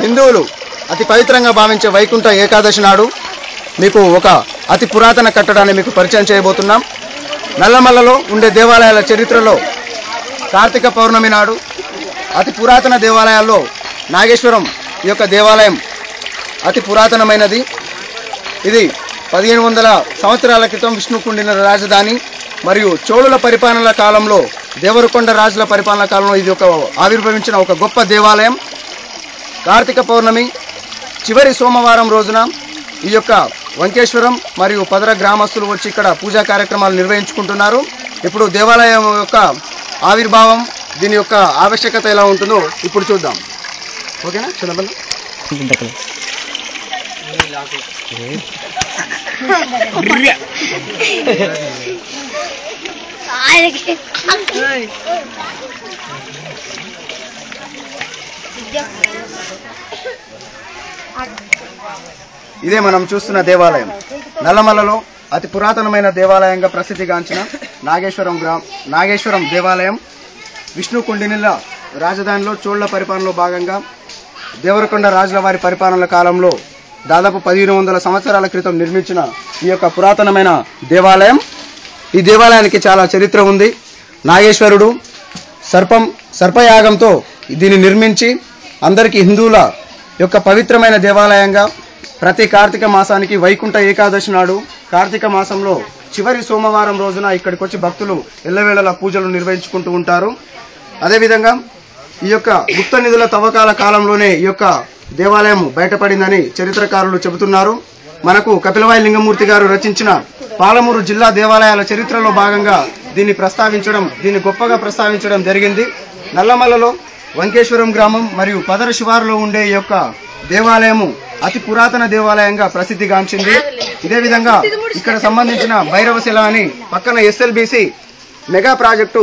హిందువులు అతి పవిత్రంగా భావించే వైకుంఠ ఏకాదశి నాడు మీకు ఒక అతి పురాతన కట్టడాన్ని మీకు పరిచయం చేయబోతున్నాం. నల్లమల్లలో ఉండే దేవాలయాల చరిత్రలో కార్తీక పౌర్ణమి నాడు అతి పురాతన దేవాలయాల్లో నాగేశ్వరం ఈ యొక్క దేవాలయం అతి పురాతనమైనది. ఇది 1500 సంవత్సరాల క్రితం విష్ణుకుండిన రాజధాని మరియు చోళుల పరిపాలన కాలంలో దేవరకొండ రాజుల పరిపాలన కాలంలో ఇది ఒక ఆవిర్భవించిన ఒక గొప్ప దేవాలయం. కార్తీక పౌర్ణమి చివరి సోమవారం రోజున ఈ యొక్క వంకేశ్వరం మరియు పదర గ్రామస్తులు వచ్చి ఇక్కడ పూజా కార్యక్రమాలు నిర్వహించుకుంటున్నారు. ఇప్పుడు దేవాలయం యొక్క ఆవిర్భావం దీని యొక్క ఆవశ్యకత ఎలా ఉంటుందో ఇప్పుడు చూద్దాం. ఓకేనా చిన్నపల్లి? ఇదే మనం చూస్తున్న దేవాలయం నల్లమల్లలో అతి పురాతనమైన దేవాలయంగా ప్రసిద్ధిగాంచిన నాగేశ్వరం దేవాలయం విష్ణుకుండినిల రాజధానిలో చోళ పరిపాలనలో భాగంగా దేవరకొండ రాజుల వారి పరిపాలన కాలంలో దాదాపు 1500 సంవత్సరాల క్రితం నిర్మించిన ఈ యొక్క పురాతనమైన దేవాలయం. ఈ దేవాలయానికి చాలా చరిత్ర ఉంది. నాగేశ్వరుడు సర్పయాగంతో దీన్ని నిర్మించి అందరికీ హిందువుల యొక్క పవిత్రమైన దేవాలయంగా ప్రతి కార్తీక మాసానికి వైకుంఠ ఏకాదశి నాడు కార్తీక మాసంలో చివరి సోమవారం రోజున ఇక్కడికి వచ్చి భక్తులు ఎల్లవేళలా పూజలు నిర్వహించుకుంటూ ఉంటారు. అదేవిధంగా ఈ యొక్క గుప్త నిధుల తవ్వకాల కాలంలోనే ఈ యొక్క దేవాలయం బయటపడిందని చరిత్రకారులు చెబుతున్నారు. మనకు కపిలవాయి లింగమూర్తి గారు రచించిన పాలమూరు జిల్లా దేవాలయాల చరిత్రలో భాగంగా దీన్ని గొప్పగా ప్రస్తావించడం జరిగింది. నల్లమల్లలో వంకేశ్వరం గ్రామం మరియు పదర శివారులో ఉండే ఈ యొక్క దేవాలయము అతి పురాతన దేవాలయంగా ప్రసిద్ధిగాంచింది. ఇదే విధంగా ఇక్కడ సంబంధించిన భైరవశిల అని పక్కన SLBC మెగా ప్రాజెక్టు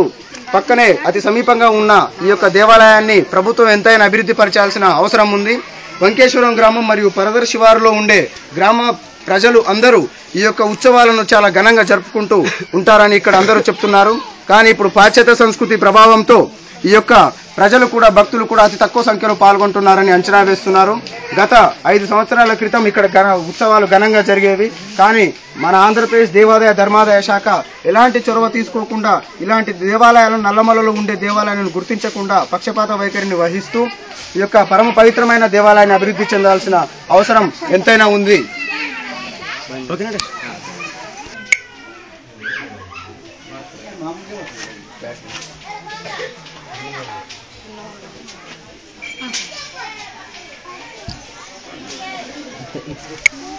పక్కనే అతి సమీపంగా ఉన్న ఈ యొక్క దేవాలయాన్ని ప్రభుత్వం ఎంతైనా అభివృద్ధి పరచాల్సిన అవసరం ఉంది. వంకేశ్వరం గ్రామం మరియు పరదర శివారులో ఉండే గ్రామ ప్రజలు అందరూ ఈ యొక్క ఉత్సవాలను చాలా ఘనంగా జరుపుకుంటూ ఉంటారని ఇక్కడ అందరూ చెప్తున్నారు. కానీ ఇప్పుడు పాశ్చాత్య సంస్కృతి ప్రభావంతో ఈ యొక్క ప్రజలు కూడా భక్తులు కూడా అతి తక్కువ సంఖ్యలో పాల్గొంటున్నారని అంచనా వేస్తున్నారు. గత 5 సంవత్సరాల క్రితం ఇక్కడ ఉత్సవాలు ఘనంగా జరిగేవి. కానీ మన ఆంధ్రప్రదేశ్ దేవాదాయ ధర్మాదాయ శాఖ ఎలాంటి చొరవ తీసుకోకుండా ఇలాంటి దేవాలయాలను నల్లమల్లలో ఉండే దేవాలయాలను గుర్తించకుండా పక్షపాత వైఖరిని వహిస్తూ ఈ యొక్క పరమ పవిత్రమైన దేవాలయాన్ని అభివృద్ధి చెందాల్సిన అవసరం ఎంతైనా ఉంది.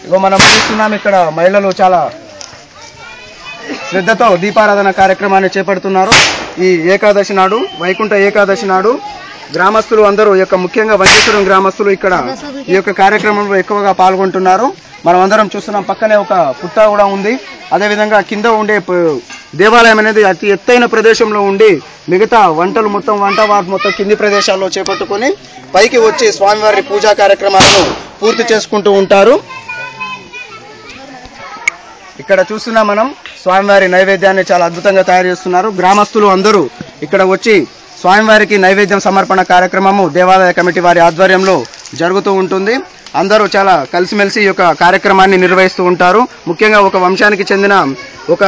ఇగో మనం చూస్తున్నాం ఇక్కడ మహిళలు చాలా శ్రద్ధతో దీపారాధన కార్యక్రమాన్ని చేపడుతున్నారు. ఈ ఏకాదశి నాడు వైకుంఠ ఏకాదశి నాడు గ్రామస్తులు అందరూ ముఖ్యంగా వంకేశ్వరం గ్రామస్తులు ఇక్కడ ఈ యొక్క కార్యక్రమంలో ఎక్కువగా పాల్గొంటున్నారు. మనం అందరం చూస్తున్నాం. పక్కనే ఒక పుట్ట కూడా ఉంది. అదేవిధంగా కింద ఉండే దేవాలయం అనేది అతి ఎత్తైన ప్రదేశంలో ఉండి మిగతా వంట వారు మొత్తం కింది ప్రదేశాల్లో చేపట్టుకుని పైకి వచ్చి స్వామివారి పూజా కార్యక్రమాలను పూర్తి చేసుకుంటూ ఉంటారు. ఇక్కడ చూస్తున్నాం మనం స్వామివారి నైవేద్యాన్ని చాలా అద్భుతంగా తయారు చేస్తున్నారు. గ్రామస్తులు అందరూ ఇక్కడ వచ్చి స్వామివారికి నైవేద్యం సమర్పణ కార్యక్రమము దేవాలయ కమిటీ వారి ఆధ్వర్యంలో జరుగుతూ ఉంటుంది. అందరూ చాలా కలిసిమెలిసి ఈ యొక్క కార్యక్రమాన్ని నిర్వహిస్తూ ఉంటారు. ముఖ్యంగా ఒక వంశానికి చెందిన ఒక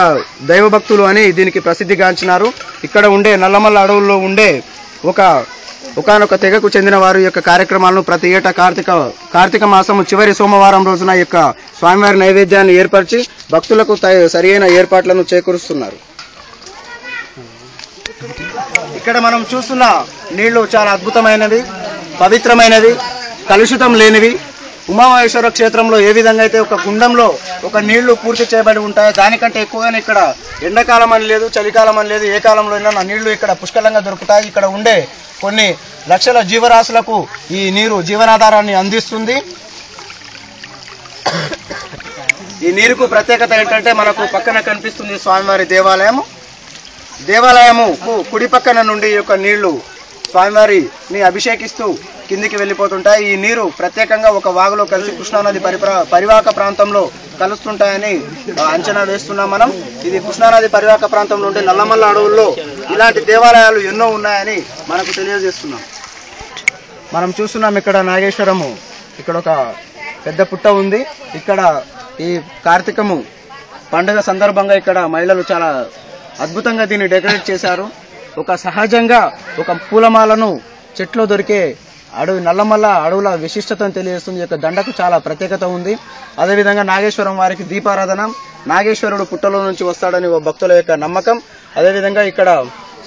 దైవభక్తులు అని దీనికి ప్రసిద్ధిగాంచినారు. ఇక్కడ ఉండే నల్లమల్ల అడవుల్లో ఉండే ఒకనొక తెగకు చెందిన వారు ఈ యొక్క కార్యక్రమాలను ప్రతి ఏటా కార్తీక మాసము చివరి సోమవారం రోజున ఈ యొక్క స్వామివారి నైవేద్యాన్ని ఏర్పరిచి భక్తులకు సరియైన ఏర్పాట్లను చేకూరుస్తున్నారు. ఇక్కడ మనం చూస్తున్న నీళ్లు చాలా అద్భుతమైనవి, పవిత్రమైనవి, కలుషితం లేనివి. ఉమామహేశ్వర క్షేత్రంలో ఏ విధంగా అయితే ఒక గుండంలో ఒక నీళ్లు పూర్తి చేయబడి ఉంటాయో దానికంటే ఎక్కువగానే ఇక్కడ ఎండాకాలం అని లేదు, చలికాలం అని లేదు, ఏ కాలంలో అయినా నీళ్లు ఇక్కడ పుష్కలంగా దొరుకుతాయి. ఇక్కడ ఉండే కొన్ని లక్షల జీవరాశులకు ఈ నీరు జీవనాధారాన్ని అందిస్తుంది. ఈ నీరుకు ప్రత్యేకత ఏంటంటే మనకు పక్కన కనిపిస్తుంది స్వామివారి దేవాలయము కుడి పక్కన నుండి ఈ యొక్క నీళ్లు స్వామివారిని అభిషేకిస్తూ కిందికి వెళ్ళిపోతుంటాయి. ఈ నీరు ప్రత్యేకంగా ఒక వాగులో కలిసి కృష్ణానది పరివాహక ప్రాంతంలో కలుస్తుంటాయని అంచనా వేస్తున్నాం మనం. ఇది కృష్ణానది పరివాహక ప్రాంతంలో ఉండే నల్లమల్ల అడవుల్లో ఇలాంటి దేవాలయాలు ఎన్నో ఉన్నాయని మనకు తెలియజేస్తున్నాం. మనం చూస్తున్నాం ఇక్కడ నాగేశ్వరము, ఇక్కడ ఒక పెద్ద పుట్ట ఉంది. ఇక్కడ ఈ కార్తీకము పండుగ సందర్భంగా ఇక్కడ మహిళలు చాలా అద్భుతంగా దీన్ని డెకరేట్ చేశారు. ఒక సహజంగా ఒక పూలమాలను చెట్లో దొరికే అడవి నల్లమల్ల అడవుల విశిష్టతను తెలియజేస్తుంది. ఈ యొక్క దండకు చాలా ప్రత్యేకత ఉంది. అదేవిధంగా నాగేశ్వరం వారికి దీపారాధన, నాగేశ్వరుడు పుట్టలో నుంచి వస్తాడని భక్తుల యొక్క నమ్మకం. అదేవిధంగా ఇక్కడ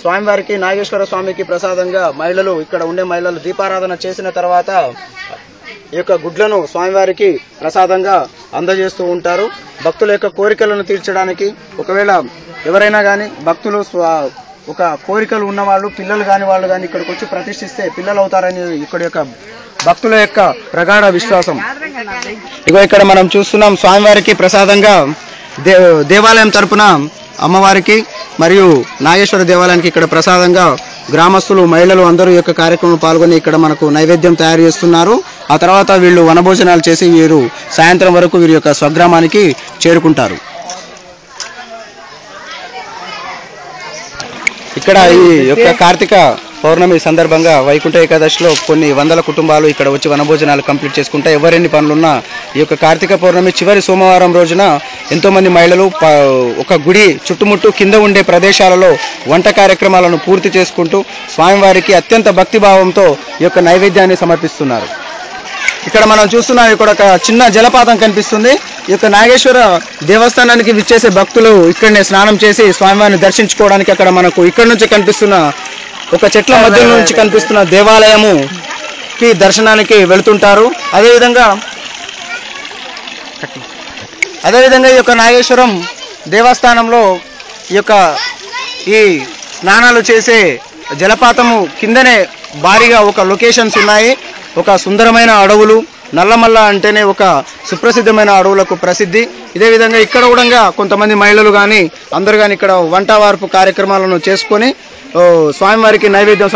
స్వామివారికి నాగేశ్వర స్వామికి ప్రసాదంగా మహిళలు, ఇక్కడ ఉండే మహిళలు దీపారాధన చేసిన తర్వాత ఈ యొక్క గుడ్లను స్వామివారికి ప్రసాదంగా అందజేస్తూ ఉంటారు. భక్తుల యొక్క కోరికలను తీర్చడానికి, ఒకవేళ ఎవరైనా కానీ భక్తులు ఒక కోరికలు ఉన్నవాళ్ళు, పిల్లలు కాని వాళ్ళు కానీ ఇక్కడికి వచ్చి ప్రతిష్ఠిస్తే పిల్లలు అవుతారని ఇక్కడ యొక్క భక్తుల యొక్క ప్రగాఢ విశ్వాసం. ఇగో ఇక్కడ మనం చూస్తున్నాం స్వామివారికి ప్రసాదంగా దేవాలయం తరపున అమ్మవారికి మరియు నాగేశ్వర దేవాలయానికి ఇక్కడ ప్రసాదంగా గ్రామస్తులు, మహిళలు అందరూ ఈ యొక్క కార్యక్రమంలో పాల్గొని ఇక్కడ మనకు నైవేద్యం తయారు చేస్తున్నారు. ఆ తర్వాత వీళ్ళు వనభోజనాలు చేసి వీరు సాయంత్రం వరకు వీరి యొక్క స్వగ్రామానికి చేరుకుంటారు. ఇక్కడ ఈ యొక్క కార్తీక పౌర్ణమి సందర్భంగా వైకుంఠ ఏకాదశిలో కొన్ని వందల కుటుంబాలు ఇక్కడ వచ్చి వనభోజనాలు కంప్లీట్ చేసుకుంటా ఎవరెన్ని పనులున్నా ఈ యొక్క కార్తీక పౌర్ణమి చివరి సోమవారం రోజున ఎంతో మంది మహిళలు ఒక గుడి చుట్టుముట్టు కింద ఉండే ప్రదేశాలలో వంట కార్యక్రమాలను పూర్తి చేసుకుంటూ స్వామివారికి అత్యంత భక్తిభావంతో ఈ యొక్క నైవేద్యాన్ని సమర్పిస్తున్నారు. ఇక్కడ మనం చూస్తున్నాం, ఇక్కడ ఒక చిన్న జలపాతం కనిపిస్తుంది. ఈ యొక్క నాగేశ్వర దేవస్థానానికి విచ్చేసే భక్తులు ఇక్కడనే స్నానం చేసి స్వామివారిని దర్శించుకోవడానికి అక్కడ మనకు ఇక్కడ నుంచి కనిపిస్తున్న ఒక చెట్ల మధ్య నుంచి కనిపిస్తున్న దేవాలయముకి దర్శనానికి వెళుతుంటారు. అదేవిధంగా ఈ యొక్క నాగేశ్వరం దేవస్థానంలో ఈ స్నానాలు చేసే జలపాతము కిందనే భారీగా ఒక లొకేషన్స్ ఉన్నాయి. ఒక సుందరమైన అడవులు, నల్లమల్ల అంటేనే ఒక సుప్రసిద్ధమైన అడవులకు ప్రసిద్ధి. ఇదే విధంగా ఇక్కడ కూడా కొంతమంది మహిళలు కానీ అందరూ కానీ ఇక్కడ వంట వార్పు కార్యక్రమాలను చేసుకొని స్వామివారికి నైవేద్యం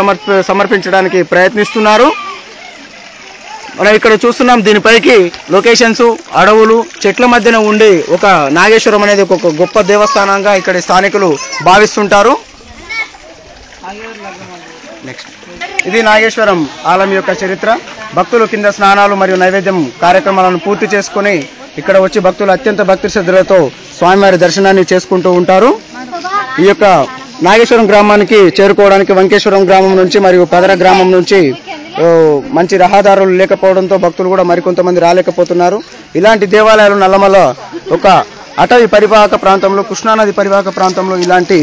సమర్పించడానికి ప్రయత్నిస్తున్నారు. మనం ఇక్కడ చూస్తున్నాం, దీనిపైకి లొకేషన్స్, అడవులు, చెట్ల మధ్యన ఉండి ఒక నాగేశ్వరం అనేది ఒక గొప్ప దేవస్థానంగా ఇక్కడ స్థానికులు భావిస్తుంటారు. నెక్స్ట్ ఇది నాగేశ్వరం ఆలయం యొక్క చరిత్ర. భక్తులు కింద స్నానాలు మరియు నైవేద్యం కార్యక్రమాలను పూర్తి చేసుకుని ఇక్కడ వచ్చి భక్తులు అత్యంత భక్తి శ్రద్ధలతో స్వామివారి దర్శనాన్ని చేసుకుంటూ ఉంటారు. ఈ యొక్క నాగేశ్వరం గ్రామానికి చేరుకోవడానికి వంకేశ్వరం గ్రామం నుంచి మరియు పదర గ్రామం నుంచి మంచి రహదారులు లేకపోవడంతో భక్తులు కూడా మరికొంతమంది రాలేకపోతున్నారు. ఇలాంటి దేవాలయాలు నల్లమల్ల ఒక అటవీ పరివాహక ప్రాంతంలో, కృష్ణానది పరివాహక ప్రాంతంలో ఇలాంటి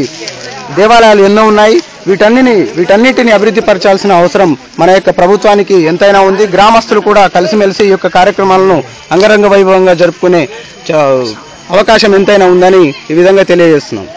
దేవాలయాలు ఎన్నో ఉన్నాయి. వీటన్నిటిని అభివృద్ధి పరచాల్సిన అవసరం మన యొక్క ప్రభుత్వానికి ఎంతైనా ఉంది. గ్రామస్తులు కూడా కలిసిమెలిసి ఈ యొక్క కార్యక్రమాలను అంగరంగ వైభవంగా జరుపుకునే అవకాశం ఎంతైనా ఉందని ఈ విధంగా తెలియజేస్తున్నాం.